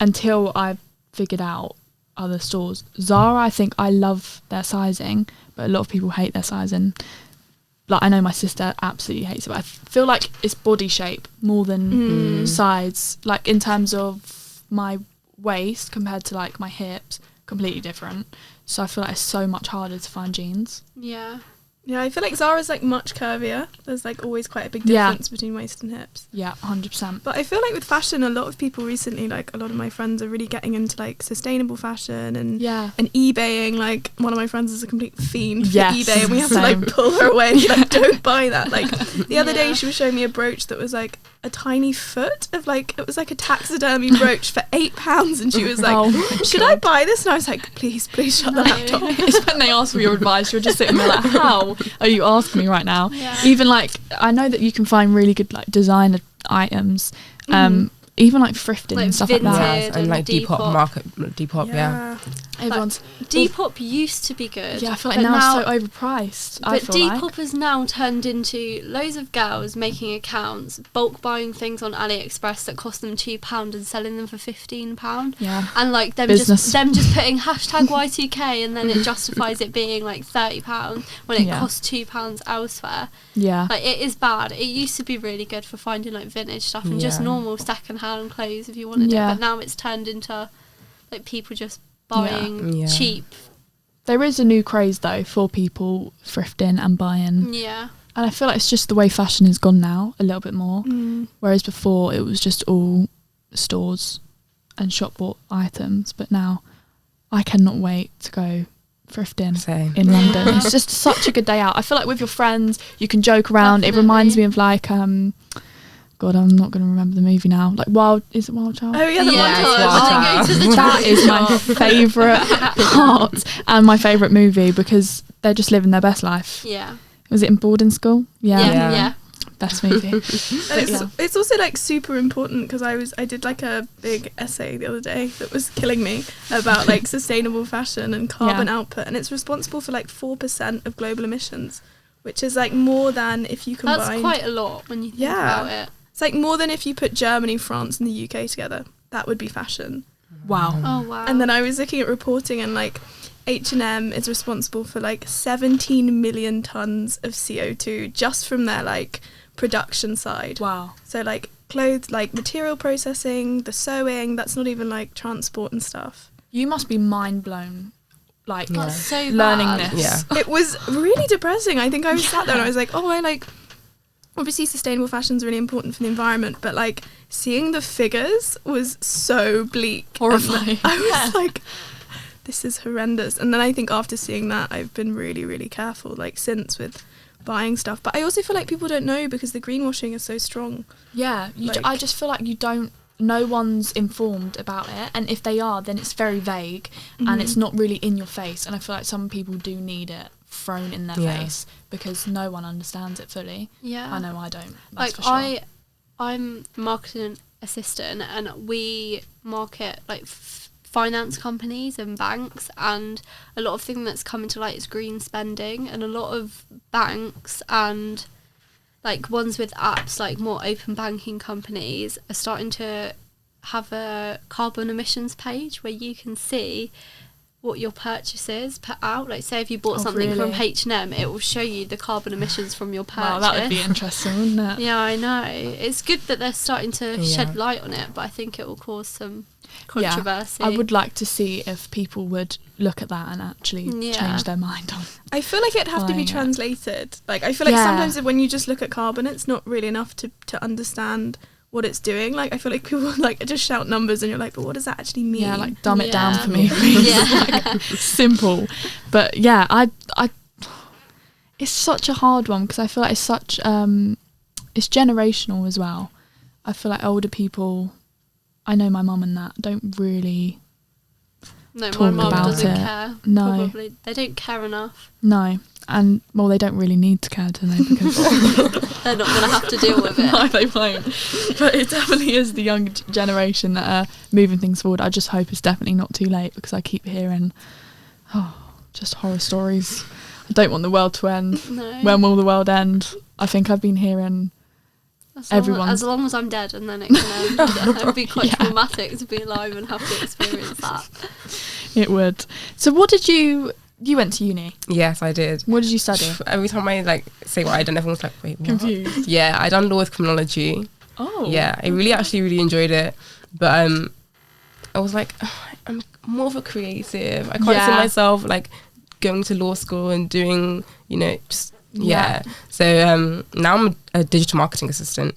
Until I figured out other stores. Zara, I think I love their sizing, but a lot of people hate their sizing. like I know my sister absolutely hates it, but I feel like it's body shape more than size. Like in terms of my waist compared to like my hips, completely different. So I feel like it's so much harder to find jeans. Yeah. Yeah, I feel like Zara's like much curvier. There's like always quite a big Yeah. difference between waist and hips. Yeah, 100%. But I feel like with fashion, a lot of people recently, like a lot of my friends are really getting into like sustainable fashion and Yeah. and eBaying. Like one of my friends is a complete fiend for Yes, eBay, and we have to same. like pull her away and be like, don't buy that. Like the other day, Yeah. she was showing me a brooch that was like a tiny foot of like, it was like a taxidermy brooch for £8, and she was like, Oh my should I buy this? And I was like, please shut the No. laptop. It's when they ask for your advice, you're just sitting there like, how are you asking me right now? Yeah. Even like, I know that you can find really good like designer items, even like thrifting Like and stuff like that. vintage. Yeah, and like Depop, yeah. Everyone's Depop used to be good. yeah, I feel like but now it's so overpriced. I But feel Depop like. has now turned into loads of girls making accounts, bulk buying things on AliExpress that cost them £2 and selling them for £15. Yeah. And like them Business. just putting hashtag Y2K, and then it justifies it being like £30 when it Yeah. costs £2 elsewhere. Yeah. Like it is bad. It used to be really good for finding like vintage stuff and just Yeah. normal second-hand clothes if you wanted Yeah. it. But now it's turned into like people just buying Yeah. cheap. There is a new craze though for people thrifting and buying. Yeah. And I feel like it's just the way fashion has gone now a little bit more. Mm. Whereas before it was just all stores and shop bought items. But now I cannot wait to go thrifting Same. in London. It's just such a good day out. I feel like with your friends you can joke around. It reminds me of like God, I'm not going to remember the movie now. Like is it Wild Child? Oh yeah, the Yeah, one it's time. Wild When they Child. go to the That charity is my shop. favourite part and my favourite movie because they're just living their best life. Yeah. Was it in boarding school? Yeah. Yeah. Yeah. Best movie. And Yeah. it's also like super important because I did like a big essay the other day that was killing me about like sustainable fashion and carbon output, and it's responsible for like 4% of global emissions, which is like more than if you combine. That's quite a lot when you think Yeah. about it. It's like more than if you put Germany, France, and the UK together. That would be fashion. Wow. Oh wow. And then I was looking at reporting, and like H&M is responsible for like 17 million tons of CO2 just from their like production side. Wow. So like clothes, like material processing, the sewing, that's not even like transport and stuff. You must be mind blown. Like That's so learning bad. this. Yeah. It was really depressing. I think I was sat there and I was like, oh, I like, obviously sustainable fashion is really important for the environment, but like seeing the figures was so bleak. And Horrifying. I was like, this is horrendous. And then I think after seeing that, I've been really, really careful, like since with buying stuff. But I also feel like people don't know because the greenwashing is so strong. Yeah. I just feel like no one's informed about it, and if they are, then it's very vague and it's not really in your face. And I feel like some people do need it thrown in their Yeah. face because no one understands it fully. Yeah. I know I don't. That's Like for sure. I'm marketing assistant, and we market like finance companies and banks, and a lot of thing that's coming to light is green spending, and a lot of banks and like ones with apps, like more open banking companies, are starting to have a carbon emissions page where you can see what your purchases put out. Like say if you bought Oh, something from really? H&M, it will show you the carbon emissions from your purchase. Wow, that would be interesting, wouldn't it? Yeah, I know. It's good that they're starting to Yeah. shed light on it, but I think it will cause some controversy. I would like to see if people would look at that and actually Yeah. change their mind on. I feel like it'd have to be Buying it. translated. Like I feel like Yeah. sometimes when you just look at carbon, it's not really enough to understand what it's doing. Like I feel like people like just shout numbers and you're like, but what does that actually mean? Yeah, like dumb it down Yeah. for me, please. Yeah. Simple. But yeah, I it's such a hard one because I feel like it's such it's generational as well. I feel like older people, I know my mum and that, don't really No, my talk mum about doesn't it. care. No. Probably. They don't care enough. know. And well, they don't really need to care, do they? Because They're not going to have to deal with it. no, they won't. But it definitely is the young generation that are moving things forward. I just hope it's definitely not too late because I keep hearing, just horror stories. I don't want the world to end. No. When will the world end? I think I've been hearing everyone's- As long as I'm dead, and then it can end. It would be quite Yeah. traumatic to be alive and have to experience that. it would. So what did you You went to uni. Yes, I did. What did you study? Every time I like say what I done, everyone's like, wait, what? Confused. Yeah, I done law with criminology. Oh. Yeah, I really enjoyed it. But I was like, oh, I'm more of a creative. I can't see myself like going to law school and doing, you know, just So now I'm a digital marketing assistant.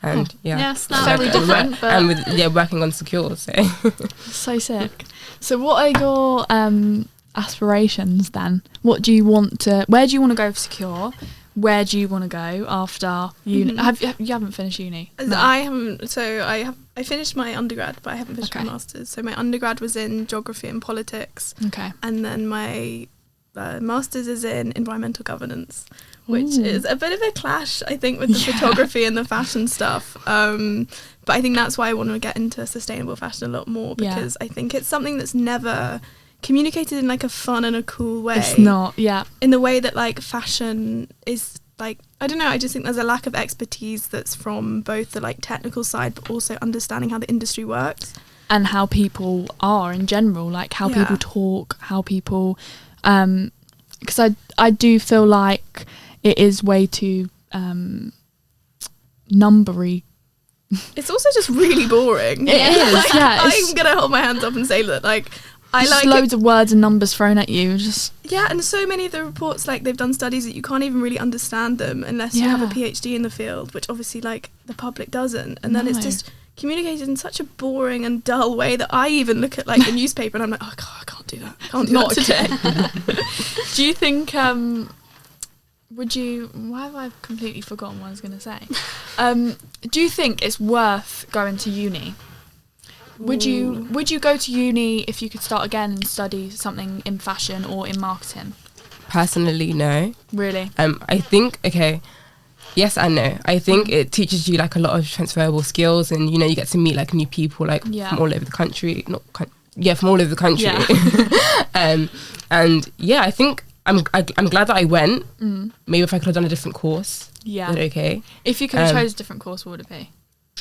And Yes, that's very different. But and with working on Secure. so sick. So what are your aspirations then? What do you want to? Where do you want to go for Secure? Where do you want to go after uni? You haven't finished uni? No. I haven't. So I finished my undergrad, but I haven't finished my master's. So my undergrad was in geography and politics. Okay. And then my master's is in environmental governance, which is a bit of a clash, I think, with the photography and the fashion stuff. But I think that's why I want to get into sustainable fashion a lot more, because I think it's something that's never communicated in like a fun and a cool way. It's not, in the way that like fashion is like, I don't know, I just think there's a lack of expertise that's from both the like technical side, but also understanding how the industry works. And how people are in general, like how people talk, how people, because I do feel like it is way too numbery. It's also just really boring. It is, I'm gonna hold my hands up and say that like I just like loads of words and numbers thrown at you. Just and so many of the reports, like they've done studies that you can't even really understand them unless you have a PhD in the field, which obviously like the public doesn't. And then it's just communicated in such a boring and dull way that I even look at like the newspaper and I'm like, oh God, I can't do that. I can't do Not that today. Do you think? Why have I completely forgotten what I was going to say? Do you think it's worth going to uni? Would you go to uni if you could start again and study something in fashion or in marketing? Personally, no. Really? I think, yes and no. I think it teaches you like a lot of transferable skills, and you know, you get to meet like new people like from all over the country. From all over the country. Yeah. And yeah, I think I'm glad that I went. Maybe if I could have done a different course. Yeah. Then okay. If you could have chose a different course, what would it be?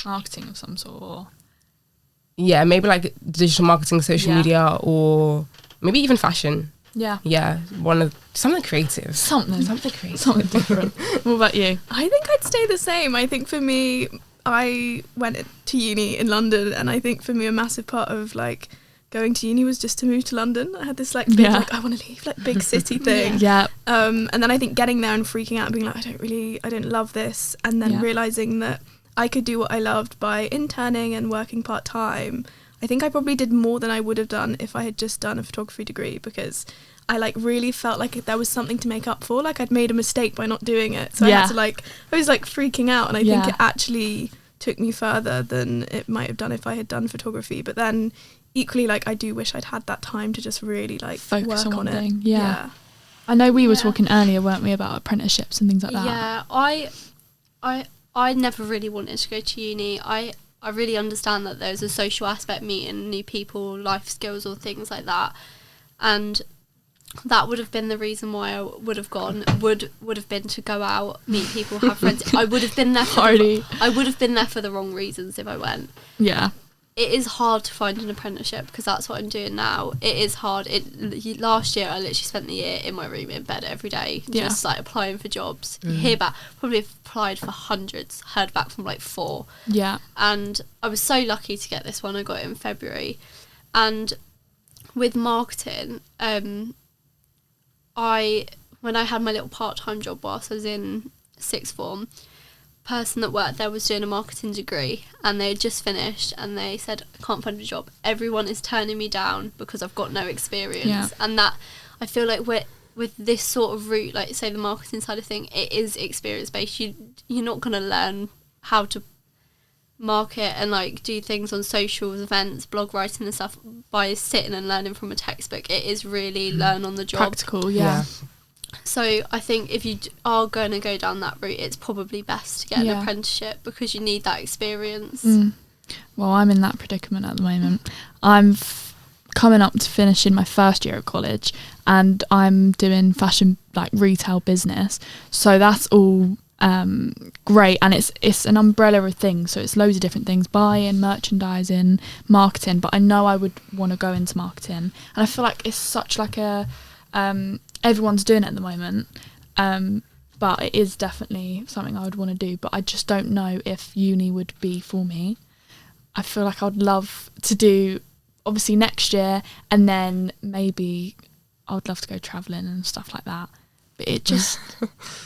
Marketing of some sort, or? Yeah, maybe like digital marketing, social media, or maybe even fashion. Yeah. Yeah, something creative. Something creative. Something different. What about you? I think I'd stay the same. I think for me, I went to uni in London, and I think for me a massive part of like going to uni was just to move to London. I had this like big like I want to leave like big city thing. Yeah. And then I think getting there and freaking out and being like I don't love this, and then realizing that I could do what I loved by interning and working part-time. I think I probably did more than I would have done if I had just done a photography degree, because I like really felt like there was something to make up for. Like I'd made a mistake by not doing it. So I had to I was like freaking out, and I think it actually took me further than it might have done if I had done photography. But then equally, like I do wish I'd had that time to just really like focus work on it. Thing. Yeah. I know we were talking earlier, weren't we, about apprenticeships and things like that. Yeah, I never really wanted to go to uni. I really understand that there's a social aspect, meeting new people, life skills or things like that. And that would have been the reason why I would have gone, would have been to go out, meet people, have friends. I would have been there for the wrong reasons if I went. Yeah. It is hard to find an apprenticeship, because that's what I'm doing now. It is hard. Last year I literally spent the year in my room in bed every day, just like applying for jobs. Hear back, probably applied for hundreds, heard back from like 4. Yeah. And I was so lucky to get this one. I got it in February. And with marketing, when I had my little part-time job whilst I was in sixth form, person that worked there was doing a marketing degree, and they had just finished, and they said, I can't find a job. Everyone is turning me down because I've got no experience. And that, I feel like with this sort of route, like say the marketing side of thing, it is experience based. You're not going to learn how to market and like do things on socials, events, blog writing and stuff by sitting and learning from a textbook. It is really learn on the job, practical. Yeah. So I think if you are going to go down that route, it's probably best to get an apprenticeship, because you need that experience. Well, I'm in that predicament at the moment. I'm coming up to finishing my first year of college, and I'm doing fashion, like retail business. So that's all great, and it's an umbrella of things. So it's loads of different things: buying, merchandising, marketing. But I know I would want to go into marketing, and I feel like it's such like a everyone's doing it at the moment. But it is definitely something I would want to do. But I just don't know if uni would be for me. I feel like I'd love to do, obviously, next year, and then maybe I would love to go travelling and stuff like that. But it just,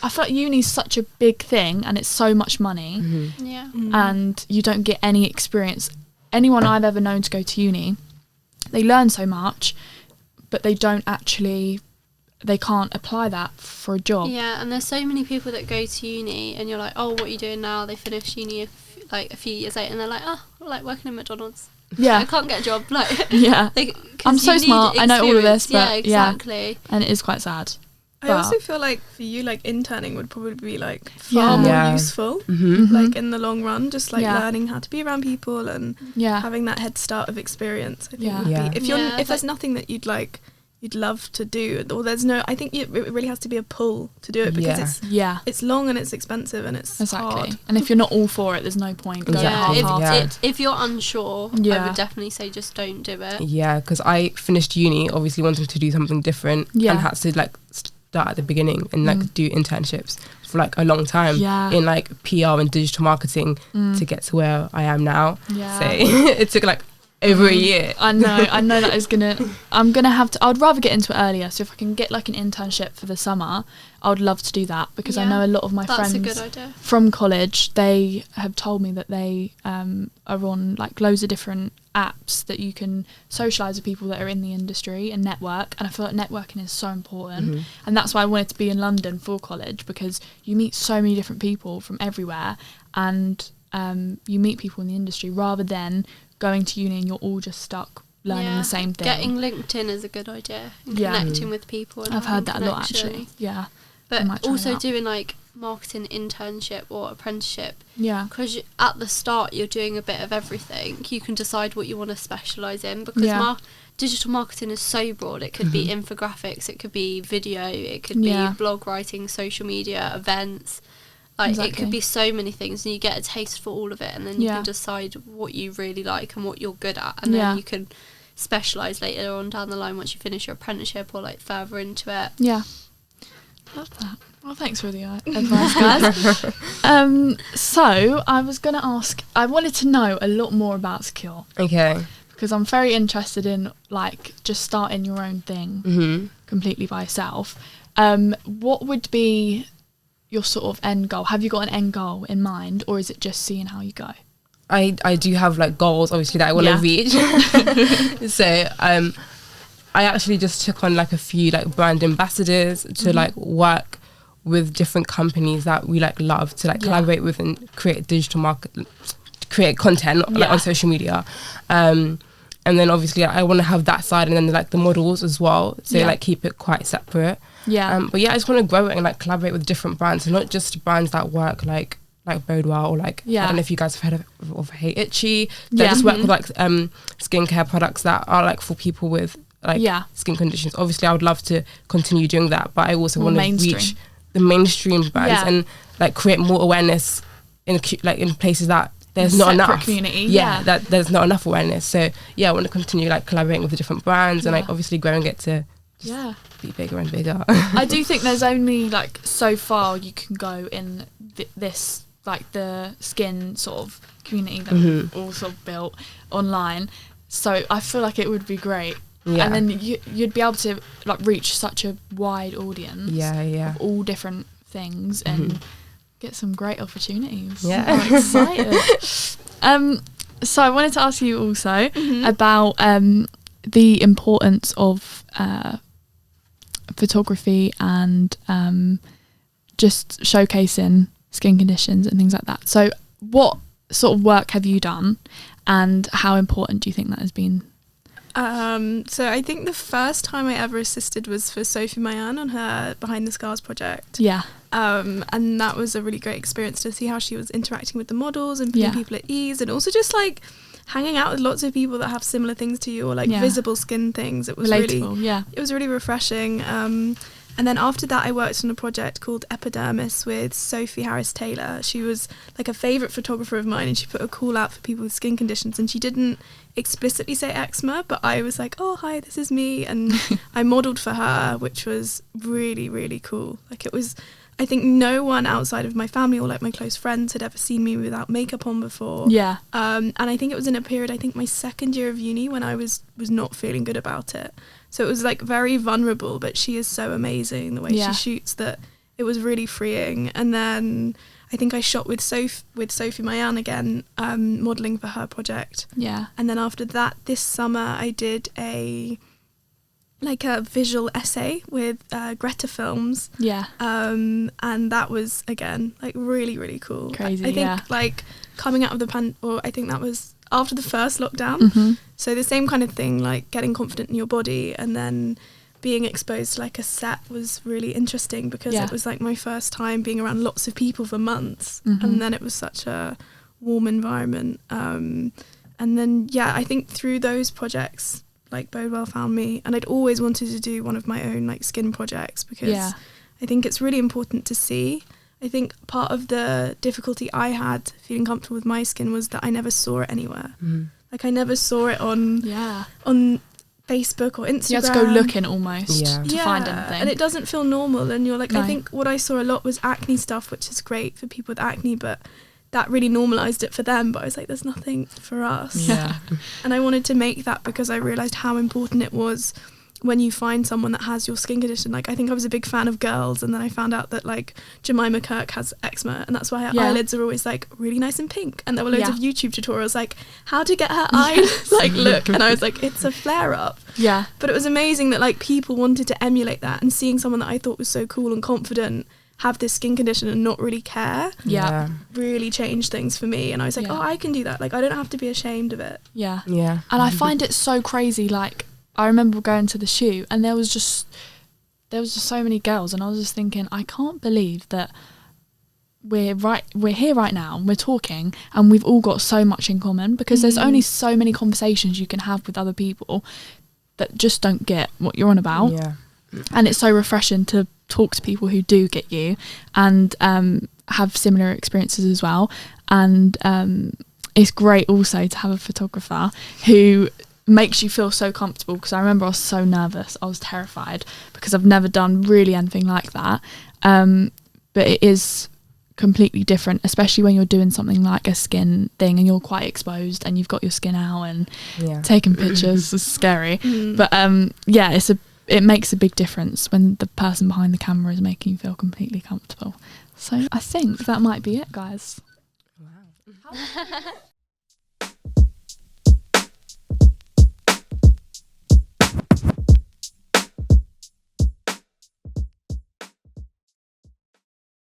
I feel like uni's such a big thing, and it's so much money, Yeah. and you don't get any experience. Anyone I've ever known to go to uni, they learn so much, but they don't actually, they can't apply that for a job. Yeah, and there's so many people that go to uni and you're like, oh, what are you doing now? They finish uni a few years later and they're like, oh, I like working at McDonald's. Yeah. I can't get a job. Like, Yeah. 'cause I'm so you need smart. I know all of this, experience. but yeah, exactly. and it is quite sad. I But- also feel like for you, like interning would probably be like Yeah. far more Yeah. useful, Mhm. like in the long run. Just like Yeah. learning how to be around people and Yeah. having that head start of experience. I think Yeah. would Yeah. be, if you're Yeah, if there's like- nothing that you'd love to do, or there's no, I think it really has to be a pull to do it because Yeah. Yeah. it's long and it's expensive and it's Exactly. hard. And if you're not all for it, there's no point going Exactly. Yeah, half-hearted. if you're unsure, I Yeah. would definitely say just don't do it. Yeah, because I finished uni obviously wanting to do something different Yeah. and had to like start at the beginning and like do internships for like a long time Yeah. in like PR and digital marketing to get to where I am now. Yeah. So it took like over a year. I know that is I'm gonna have to, I'd rather get into it earlier, so if I can get like an internship for the summer, I would love to do that, because I Yeah. know a lot of my That's friends a good idea. from college, they have told me that they are on like loads of different apps that you can socialise with people that are in the industry and network, and I feel like networking is so important, and that's why I wanted to be in London for college, because you meet so many different people from everywhere, and you meet people in the industry rather than going to uni and you're all just stuck learning Yeah. the same thing. Getting LinkedIn is a good idea. And Yeah. connecting with people. And I've heard that having a lot connection. actually. Yeah. I might But try also that. doing like marketing internship or apprenticeship, Yeah. because at the start you're doing a bit of everything. You can decide what you want to specialise in, because Yeah. digital marketing is so broad. It could be infographics, it could be video, it could Yeah. be blog writing, social media, events. Like it Exactly. could be so many things, and you get a taste for all of it, and then you Yeah. can decide what you really like and what you're good at, and Yeah. then you can specialise later on down the line once you finish your apprenticeship or like further into it. Yeah. Love that. Well, thanks for the advice, guys. So I was going to ask, I wanted to know a lot more about Secure, Okay. because I'm very interested in like just starting your own thing completely by yourself. What would be your sort of end goal? Have you got an end goal in mind, or is it just seeing how you go? I do have like goals obviously that I want to Yeah. reach. So I actually just took on like a few like brand ambassadors to like work with different companies that we like love to like Yeah. collaborate with and create create content like Yeah. on social media. And then obviously I want to have that side, and then like the models as well, so Yeah. like keep it quite separate. Yeah. But yeah, I just want to grow it and like collaborate with different brands, and not just brands that work like Bodewell or like Yeah. I don't know if you guys have heard of Hey Itchy. They Yeah. just work with like skincare products that are like for people with like Yeah. skin conditions. Obviously, I would love to continue doing that, but I also More want to mainstream. reach the mainstream brands Yeah. and like create more awareness in like in places that there's not Separate enough community, Yeah, yeah. that there's not enough awareness. So yeah, I want to continue like collaborating with the different brands and like Yeah. obviously growing it to Yeah. be bigger and bigger. I do think there's only like so far you can go in this like the skin sort of community that we've all sort of built online. So I feel like it would be great. Yeah. And then you'd be able to like reach such a wide audience Yeah. of all different things and get some great opportunities. Yeah. I'm excited. So I wanted to ask you also about the importance of photography and just showcasing skin conditions and things like that. So what sort of work have you done, and how important do you think that has been? So I think the first time I ever assisted was for Sophie Mayan on her Behind the Scars project. Yeah. And that was a really great experience to see how she was interacting with the models and putting Yeah. people at ease, and also just like hanging out with lots of people that have similar things to you, or like Yeah. visible skin things. It was Relatable. really Yeah. it was really refreshing. And then after that, I worked on a project called Epidermis with Sophie Harris Taylor. She was like a favourite photographer of mine, and she put a call out for people with skin conditions, and she didn't explicitly say eczema, but I was like, oh, hi, this is me. And I modelled for her, which was really, really cool. Like, it was, I think no one outside of my family or like my close friends had ever seen me without makeup on before. Yeah. And I think it was in a period, I think my second year of uni, when I was not feeling good about it. So it was like very vulnerable, but she is so amazing the way she shoots that it was really freeing. And then I think I shot with Sophie Mayan again, modelling for her project. Yeah. And then after that, this summer, I did a visual essay with Greta Films. Yeah. And that was, again, like really, really cool. Crazy, I think like coming out of I think that was after the first lockdown. Mm-hmm. So the same kind of thing, like getting confident in your body and then being exposed to like a set was really interesting because it was like my first time being around lots of people for months. Mm-hmm. And then it was such a warm environment. And then, I think through those projects, like Bodewell found me, and I'd always wanted to do one of my own like skin projects because I think it's really important to see. I think part of the difficulty I had feeling comfortable with my skin was that I never saw it anywhere. Like I never saw it on Facebook or Instagram. You had to go looking almost to find anything. And it doesn't feel normal, and you're like, I think what I saw a lot was acne stuff, which is great for people with acne, but that really normalised it for them, but I was like, there's nothing for us. Yeah. And I wanted to make that because I realised how important it was when you find someone that has your skin condition. Like, I think I was a big fan of Girls, and then I found out that like Jemima Kirk has eczema, and that's why her eyelids are always like really nice and pink. And there were loads of YouTube tutorials like how to get her eyes like look, and I was like, it's a flare up. Yeah. But it was amazing that like people wanted to emulate that, and seeing someone that I thought was so cool and confident have this skin condition and not really care really changed things for me. And I was like, oh, I can do that. Like, I don't have to be ashamed of it. Yeah. Yeah. And I find it so crazy. Like, I remember going to the shoot, and there was just so many girls, and I was just thinking, I can't believe that we're here right now, and we're talking, and we've all got so much in common, because there's only so many conversations you can have with other people that just don't get what you're on about. Yeah. And it's so refreshing to talk to people who do get you and have similar experiences as well. And it's great also to have a photographer who makes you feel so comfortable, because I remember I was so nervous, I was terrified, because I've never done really anything like that. But it is completely different, especially when you're doing something like a skin thing and you're quite exposed and you've got your skin out and taking pictures is scary. But it makes a big difference when the person behind the camera is making you feel completely comfortable. So I think that might be it, guys. Wow.